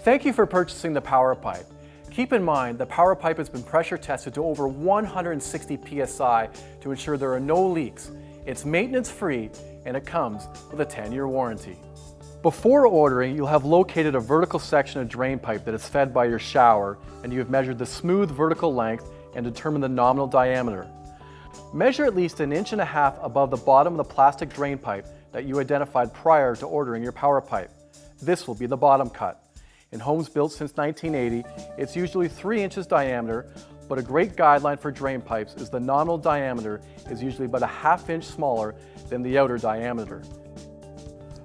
Thank you for purchasing the power pipe. Keep in mind, the power pipe has been pressure tested to over 160 psi to ensure there are no leaks. It's maintenance free and it comes with a 10-year warranty. Before ordering, you'll have located a vertical section of drain pipe that is fed by your shower, and you have measured the smooth vertical length and determined the nominal diameter. Measure at least 1.5 inches above the bottom of the plastic drain pipe that you identified prior to ordering your power pipe. This will be the bottom cut. In homes built since 1980, it's usually 3 inches diameter, but a great guideline for drain pipes is the nominal diameter is usually about 1/2 inch smaller than the outer diameter.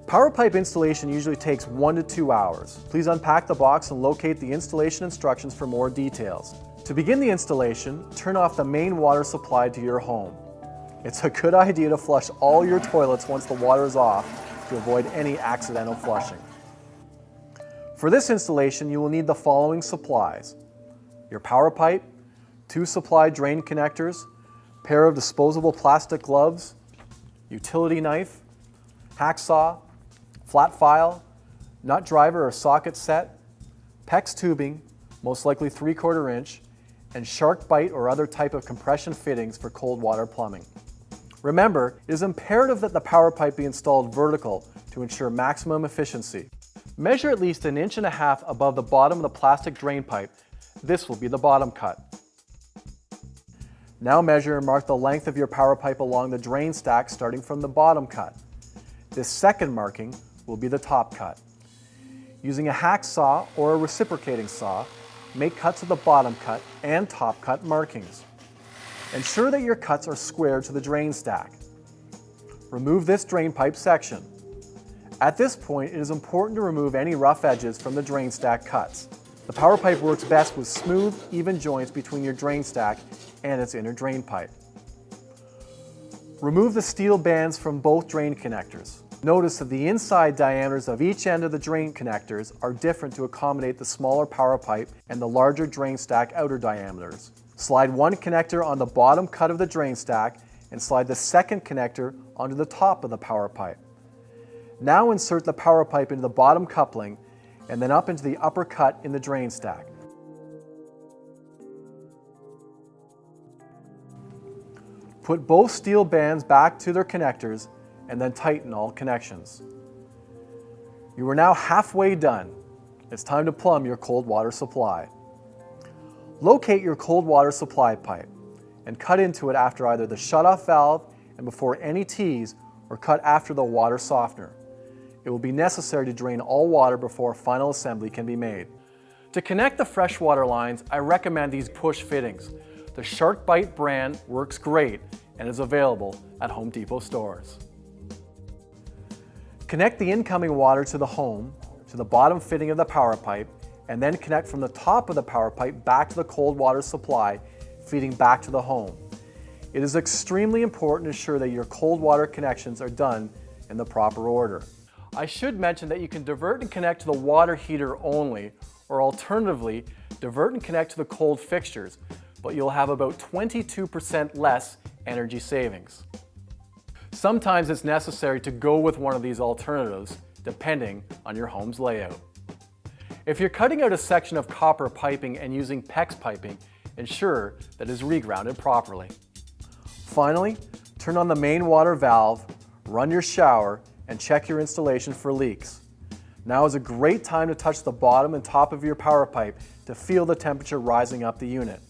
Power pipe installation usually takes 1 to 2 hours. Please unpack the box and locate the installation instructions for more details. To begin the installation, turn off the main water supply to your home. It's a good idea to flush all your toilets once the water is off to avoid any accidental flushing. For this installation, you will need the following supplies: your power pipe, 2 supply drain connectors, pair of disposable plastic gloves, utility knife, hacksaw, flat file, nut driver or socket set, PEX tubing, most likely 3/4 inch, and shark bite or other type of compression fittings for cold water plumbing. Remember, it is imperative that the power pipe be installed vertical to ensure maximum efficiency. Measure at least 1.5 inches above the bottom of the plastic drain pipe. This will be the bottom cut. Now measure and mark the length of your power pipe along the drain stack starting from the bottom cut. This second marking will be the top cut. Using a hacksaw or a reciprocating saw, make cuts at the bottom cut and top cut markings. Ensure that your cuts are square to the drain stack. Remove this drain pipe section. At this point, it is important to remove any rough edges from the drain stack cuts. The power pipe works best with smooth, even joints between your drain stack and its inner drain pipe. Remove the steel bands from both drain connectors. Notice that the inside diameters of each end of the drain connectors are different to accommodate the smaller power pipe and the larger drain stack outer diameters. Slide one connector on the bottom cut of the drain stack and slide the second connector onto the top of the power pipe. Now insert the power pipe into the bottom coupling and then up into the upper cut in the drain stack. Put both steel bands back to their connectors and then tighten all connections. You are now halfway done. It's time to plumb your cold water supply. Locate your cold water supply pipe and cut into it after either the shutoff valve and before any tees, or cut after the water softener. It will be necessary to drain all water before final assembly can be made. To connect the freshwater lines, I recommend these push fittings. The Shark Bite brand works great and is available at Home Depot stores. Connect the incoming water to the home, to the bottom fitting of the power pipe, and then connect from the top of the power pipe back to the cold water supply, feeding back to the home. It is extremely important to ensure that your cold water connections are done in the proper order. I should mention that you can divert and connect to the water heater only, or alternatively, divert and connect to the cold fixtures, but you'll have about 22% less energy savings. Sometimes it's necessary to go with one of these alternatives, depending on your home's layout. If you're cutting out a section of copper piping and using PEX piping, ensure that it is regrounded properly. Finally, turn on the main water valve, run your shower, and check your installation for leaks. Now is a great time to touch the bottom and top of your power pipe to feel the temperature rising up the unit.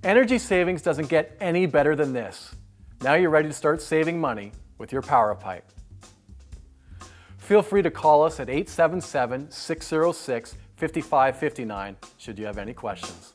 Energy savings doesn't get any better than this. Now you're ready to start saving money with your power pipe. Feel free to call us at 877-606-5559 should you have any questions.